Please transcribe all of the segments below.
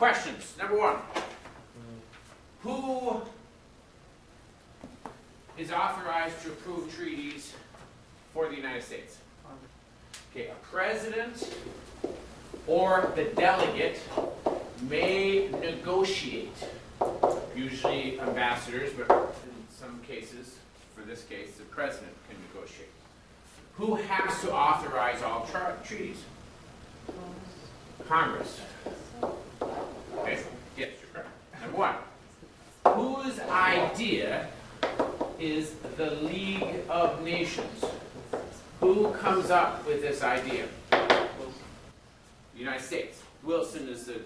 Questions. Number one. Who is authorized to approve treaties for the United States? Okay, a president or the delegate may negotiate. Usually ambassadors, but in some cases, for this case, the president can negotiate. Who has to authorize all treaties? Congress. Okay, yes, you're correct. Number one. Whose idea is the League of Nations? Who comes up with this idea? The United States. Wilson is the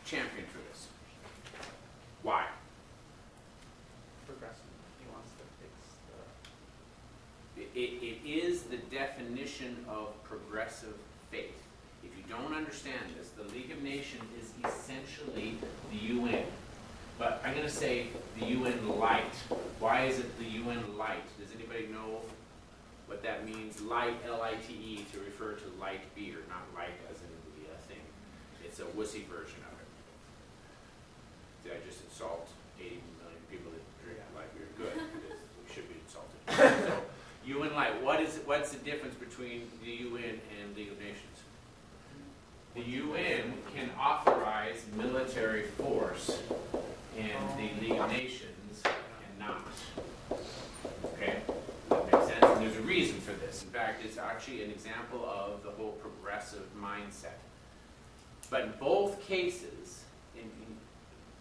champion for this. Why? Progressive. He wants to fix the... It is the definition of progressive faith. If you don't understand this, the League of Nations is essentially the UN. But I'm going to say the UN Light. Why is it the UN Light? Does anybody know what that means? Light, L-I-T-E, to refer to light beer, not light as in the thing. It's a wussy version of it. Did I just insult 80 million people that drink light beer? Good, because we should be insulted. So, UN Light. What's the difference between the UN and League of Nations? The UN can authorize military force, and the League of Nations cannot. Okay? That makes sense? And there's a reason for this. In fact, it's actually an example of the whole progressive mindset. But in both cases,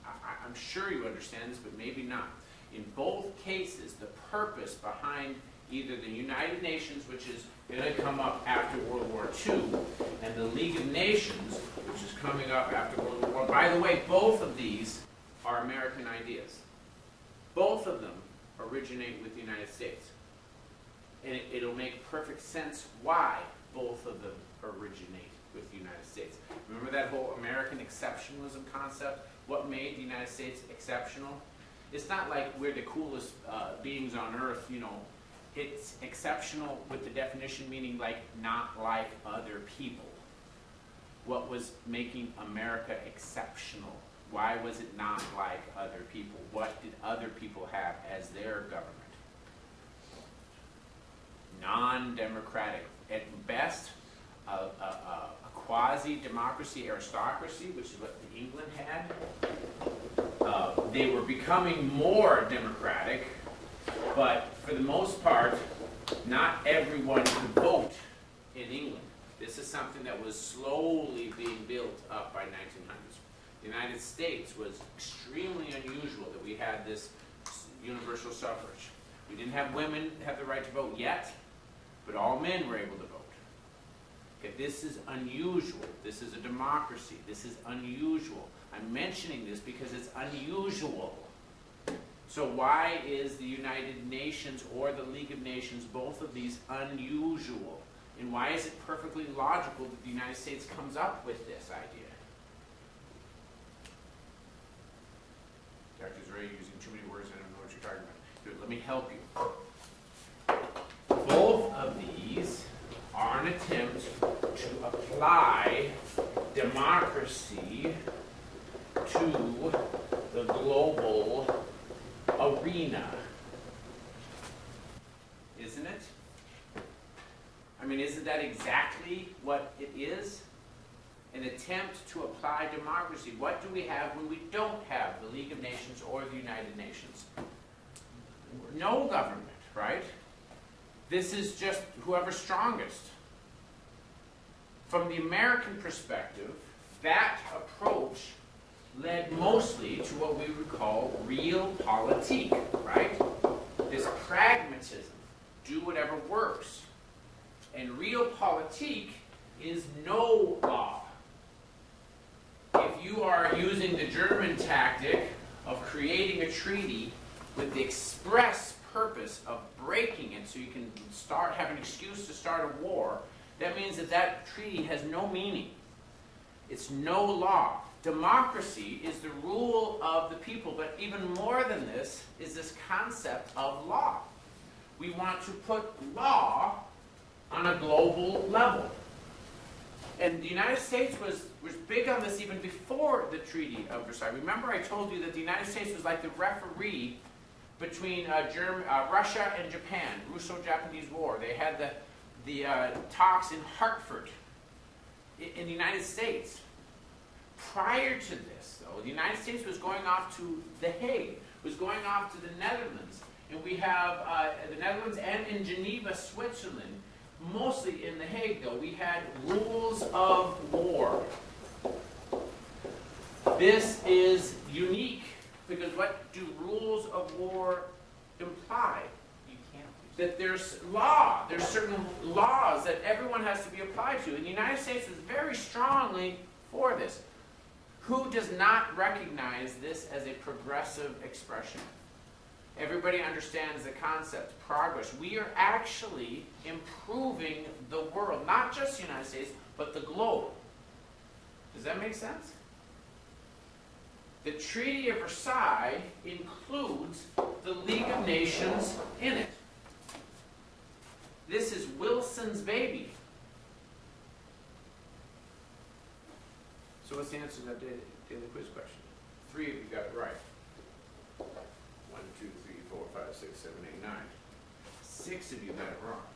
I'm sure you understand this, but maybe not. In both cases, the purpose behind either the United Nations, which is going to come up after World War II, and the League of Nations, which is coming up after World War I. By the way, both of these are American ideas. Both of them originate with the United States. And it'll make perfect sense why both of them originate with the United States. Remember that whole American exceptionalism concept? What made the United States exceptional? It's not like we're the coolest beings on earth, you know. It's exceptional with the definition meaning like not like other people. What was making America exceptional? Why was it not like other people? What did other people have as their government? Non-democratic. At best, a quasi-democracy aristocracy, which is what England had. They were becoming more democratic, but for the most part, not everyone could vote in England. This is something that was slowly being built up by 1900s. The United States was extremely unusual that we had this universal suffrage. We didn't have women have the right to vote yet, but all men were able to vote. Okay, this is unusual. This is a democracy. This is unusual. I'm mentioning this because it's unusual. So why is the United Nations or the League of Nations, both of these, unusual? And why is it perfectly logical that the United States comes up with this idea? Dr. Zorea, you're using too many words, I don't know what you're talking about. Here, let me help you. Both of these are an attempt to apply democracy to the global arena. Isn't it? I mean, isn't that exactly what it is? An attempt to apply democracy. What do we have when we don't have the League of Nations or the United Nations? No government, right? This is just whoever's strongest. From the American perspective, that approach led mostly to what we would call realpolitik, right? This pragmatism, do whatever works. And realpolitik is no law. If you are using the German tactic of creating a treaty with the express purpose of breaking it so you can have an excuse to start a war, that means that that treaty has no meaning. It's no law. Democracy is the rule of the people, but even more than this is this concept of law. We want to put law on a global level. And the United States was big on this even before the Treaty of Versailles. Remember I told you that the United States was like the referee between Russia and Japan, Russo-Japanese War. They had the talks in Hartford in the United States. Prior to this, though, the United States was going off to The Hague, was going off to the Netherlands. And we have the Netherlands and in Geneva, Switzerland. Mostly in The Hague, though, we had rules of war. This is unique because what do rules of war imply? You can't. That there's law. There's certain laws that everyone has to be applied to. And the United States was very strongly for this. Who does not recognize this as a progressive expression? Everybody understands the concept, progress. We are actually improving the world, not just the United States, but the globe. Does that make sense? The Treaty of Versailles includes the League of Nations in it. This is Wilson's baby. So what's the answer to that daily quiz question? 3 of you got it right. 1, 2, 3, 4, 5, 6, 7, 8, 9. 6 of you got it wrong.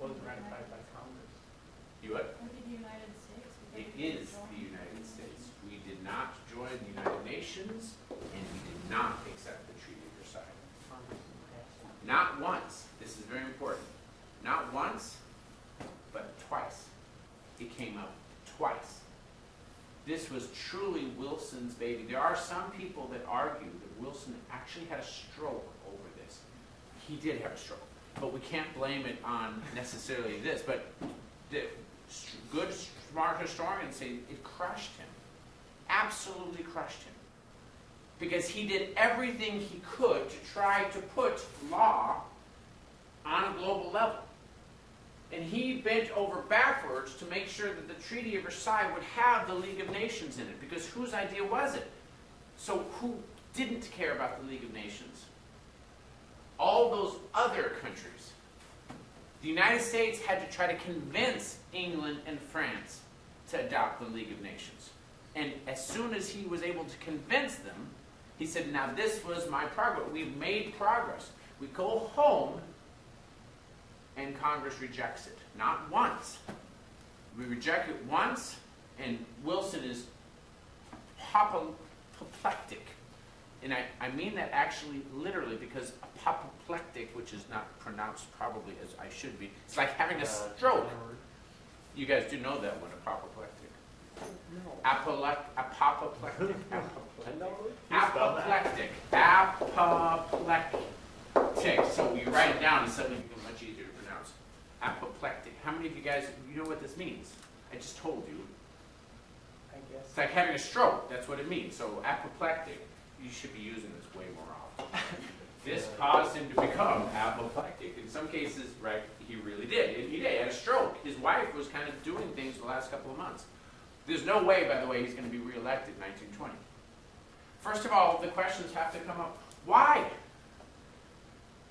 Wasn't ratified by Congress. You what? Or the United States? It is the United States. We did not join the United Nations, and we did not accept the Treaty of Versailles. Not once. This is very important. Not once, but twice. It came up twice. This was truly Wilson's baby. There are some people that argue that Wilson actually had a stroke over this. He did have a stroke, but we can't blame it on necessarily this. But the good, smart historians say it crushed him. Absolutely crushed him. Because he did everything he could to try to put law on a global level. And he bent over backwards to make sure that the Treaty of Versailles would have the League of Nations in it. Because whose idea was it? So who didn't care about the League of Nations? All those other countries. The United States had to try to convince England and France to adopt the League of Nations. And as soon as he was able to convince them, he said, now this was my progress. We've made progress. We go home and Congress rejects it. Not once. We reject it once, and Wilson is apoplectic. And I mean that actually literally, because apoplectic, which is not pronounced probably as I should be, it's like having a stroke. You guys do know that one, apoplectic. Apoplectic. Apoplectic. Apoplectic. So you write it down and suddenly it becomes much easier to pronounce. Apoplectic. How many of you guys, you know what this means? I just told you. I guess. It's like having a stroke. That's what it means. So apoplectic. You should be using this way more often. This caused him to become apoplectic. In some cases, right, he really did. And he did. He had a stroke. His wife was kind of doing things the last couple of months. There's no way, by the way, he's going to be reelected in 1920. First of all, the questions have to come up. Why?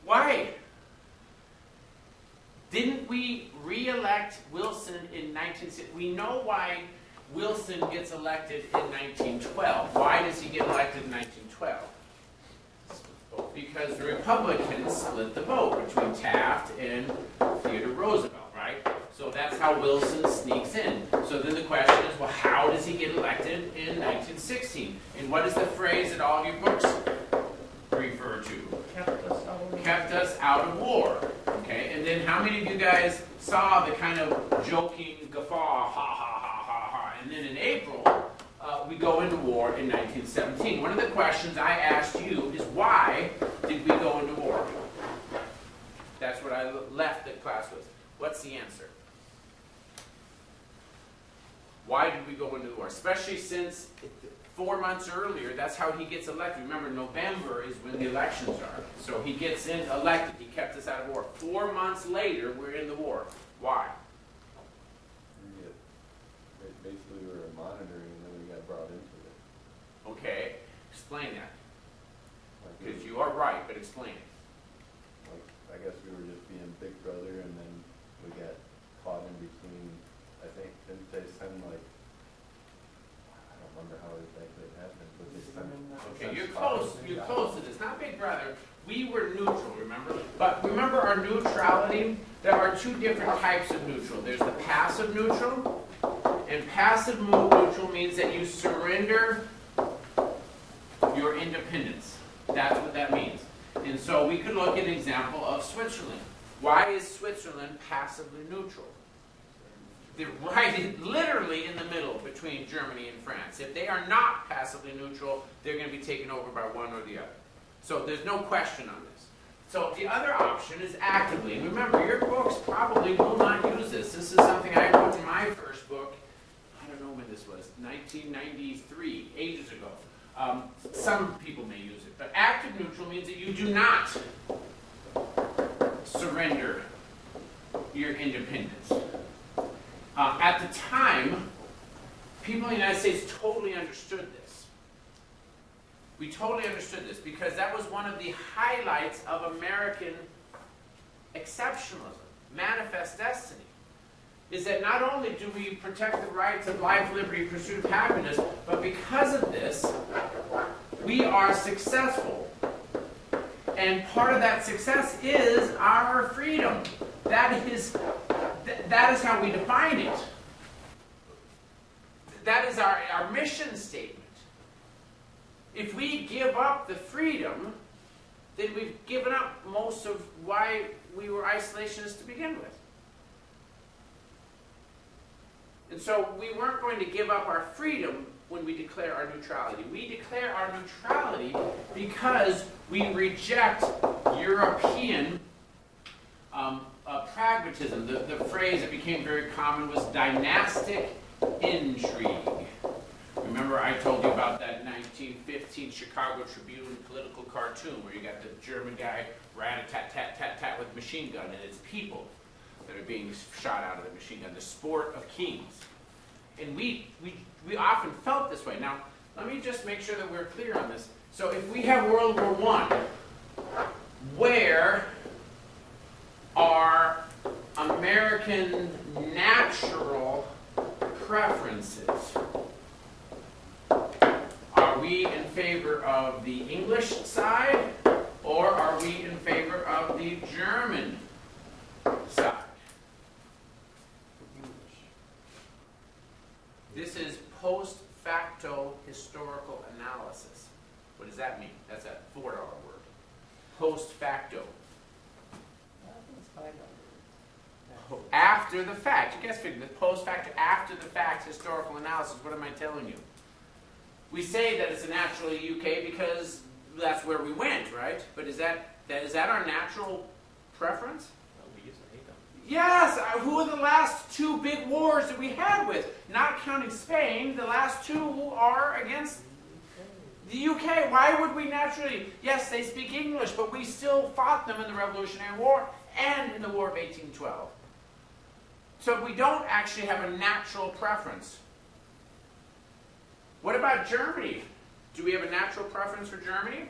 Why? Didn't we re-elect Wilson in 1960? We know why Wilson gets elected in 1912. Why does he get elected in 1912? Because the Republicans split the vote between Taft and Theodore Roosevelt, right? So that's how Wilson sneaks in. So then the question is, well, how does he get elected in 1916? And what is the phrase that all of your books refer to? Kept us out of war. Okay, and then how many of you guys saw the kind of joking guffaw, ha ha ha ha ha, and then in April, we go into war in 1917. One of the questions I asked you is, why did we go into war? That's what I left the class with. What's the answer? Why did we go into the war? Especially since 4 months earlier, that's how he gets elected. Remember, November is when the elections are. So he gets elected. He kept us out of war. 4 months later, we're in the war. Why? Basically, we were monitoring, and then we got brought into it. Okay, explain that. Because you are right, but explain it. Like, I guess we were just being big brother, and then we got caught in between, I think, didn't they send like, I don't remember how exactly it happened, but they sent. Okay, you're close to this, not Big Brother. We were neutral, remember? But remember our neutrality? There are two different types of neutral. There's the passive neutral, and passive neutral means that you surrender your independence. That's what that means. And so we could look at an example of Switzerland. Why is Switzerland passively neutral? They're right literally in the middle between Germany and France. If they are not passively neutral, they're going to be taken over by one or the other. So there's no question on this. So the other option is actively. And remember, your books probably will not use this. This is something I wrote in my first book, I don't know when this was, 1993, ages ago. Some people may use it. But active neutral means that you do not surrender your independence. At the time, people in the United States totally understood this. We totally understood this because that was one of the highlights of American exceptionalism, manifest destiny, is that not only do we protect the rights of life, liberty, pursuit of happiness, but because of this, we are successful. And part of that success is our freedom. That is how we define it. That is our mission statement. If we give up the freedom, then we've given up most of why we were isolationists to begin with. And so we weren't going to give up our freedom when we declare our neutrality. We declare our neutrality because we reject European pragmatism. The phrase that became very common was dynastic intrigue. Remember I told you about that 1915 Chicago Tribune political cartoon where you got the German guy rat-a-tat-tat-tat-tat with a machine gun, and it's people that are being shot out of the machine gun, the sport of kings. And we often felt this way. Now, let me just make sure that we're clear on this. So if we have World War I, where are American natural preferences? Are we in favor of the English side, or are we in favor of the German side? This is post facto historical analysis. What does that mean? That's a $4 word. Post facto. I think it's $5. After the fact. You guys figure the post facto, after the fact historical analysis. What am I telling you? We say that it's a naturally UK because that's where we went, right? But is that our natural preference? We used to hate them. Yes, who are the last two big wars that we had with? Not counting Spain, the last two are against the UK. Why would we naturally? Yes, they speak English, but we still fought them in the Revolutionary War and in the War of 1812. So we don't actually have a natural preference. What about Germany? Do we have a natural preference for Germany?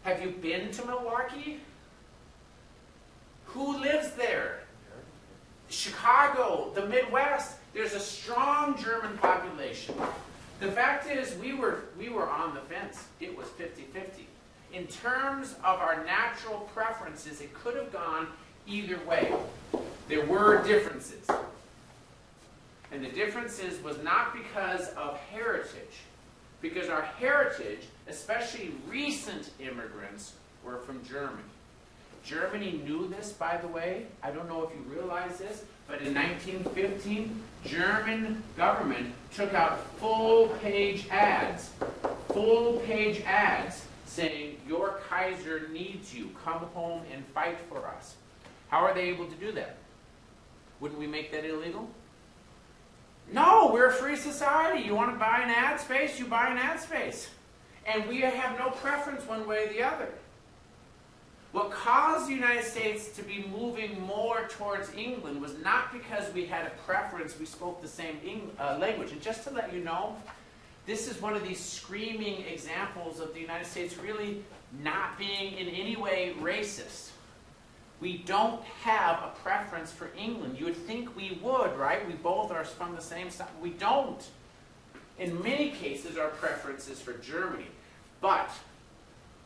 Have you been to Milwaukee? Who lives there? Chicago, the Midwest. There's a strong German population. The fact is, we were on the fence. It was 50-50. In terms of our natural preferences, it could have gone either way. There were differences. And the differences was not because of heritage. Because our heritage, especially recent immigrants, were from Germany. Germany knew this, by the way. I don't know if you realize this, but in 1915, German government took out full-page ads saying, "Your Kaiser needs you. Come home and fight for us." How are they able to do that? Wouldn't we make that illegal? No, we're a free society. You want to buy an ad space, you buy an ad space. And we have no preference one way or the other. What caused the United States to be moving more towards England was not because we had a preference, we spoke the same language. And just to let you know, this is one of these screaming examples of the United States really not being in any way racist. We don't have a preference for England. You would think we would, right? We both are from the same side. We don't. In many cases, our preference is for Germany. But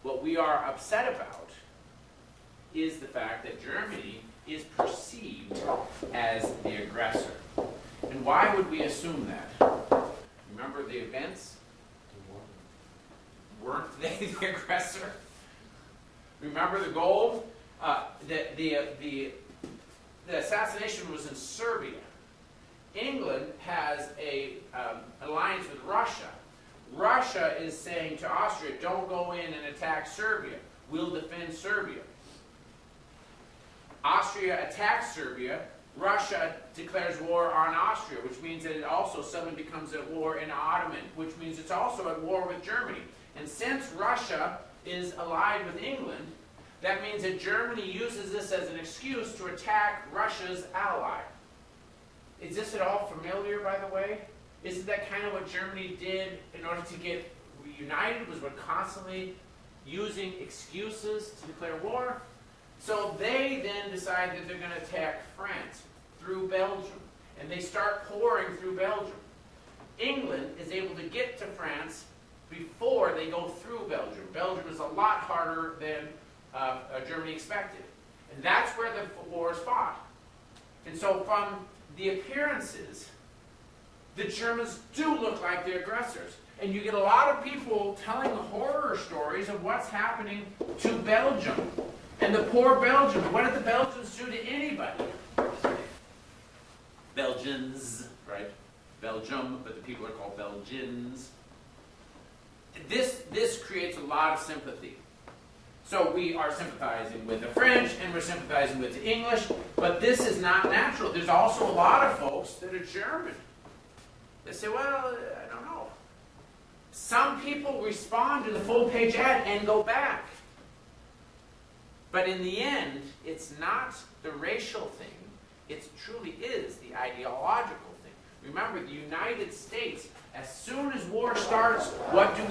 what we are upset about is the fact that Germany is perceived as the aggressor. And why would we assume that? Remember the events? Weren't they the aggressor? Remember the gold? The assassination was in Serbia. England has an alliance with Russia. Russia is saying to Austria, don't go in and attack Serbia. We'll defend Serbia. Austria attacks Serbia. Russia declares war on Austria, which means that it also suddenly becomes at war in Ottoman, which means it's also at war with Germany. And since Russia is allied with England, that means that Germany uses this as an excuse to attack Russia's ally. Is this at all familiar, by the way? Isn't that kind of what Germany did in order to get reunited, was we're constantly using excuses to declare war? So they then decide that they're going to attack France through Belgium. And they start pouring through Belgium. England is able to get to France before they go through Belgium. Belgium is a lot harder than Germany expected. And that's where the war is fought. And so from the appearances, the Germans do look like the aggressors. And you get a lot of people telling horror stories of what's happening to Belgium. And the poor Belgians. What did the Belgians do to anybody? Belgians, right? Belgium, but the people are called Belgians. This creates a lot of sympathy. So we are sympathizing with the French and we're sympathizing with the English, but this is not natural. There's also a lot of folks that are German. They say, well, I don't know. Some people respond to the full-page ad and go back. But in the end, it's not the racial thing. It truly is the ideological thing. Remember, the United States, as soon as war starts, what do?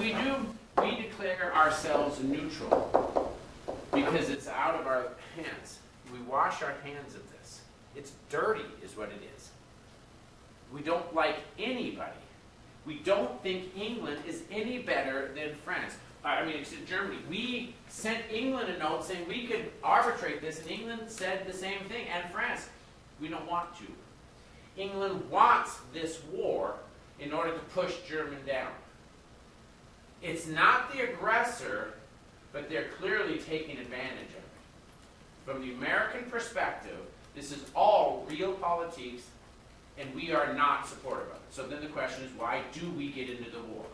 We declare ourselves neutral because it's out of our hands. We wash our hands of this. It's dirty is what it is. We don't like anybody. We don't think England is any better than France. Germany. We sent England a note saying we could arbitrate this, and England said the same thing, and France. We don't want to. England wants this war in order to push Germany down. It's not the aggressor, but they're clearly taking advantage of it. From the American perspective, this is all real politics, and we are not supportive of it. So then the question is, why do we get into the war?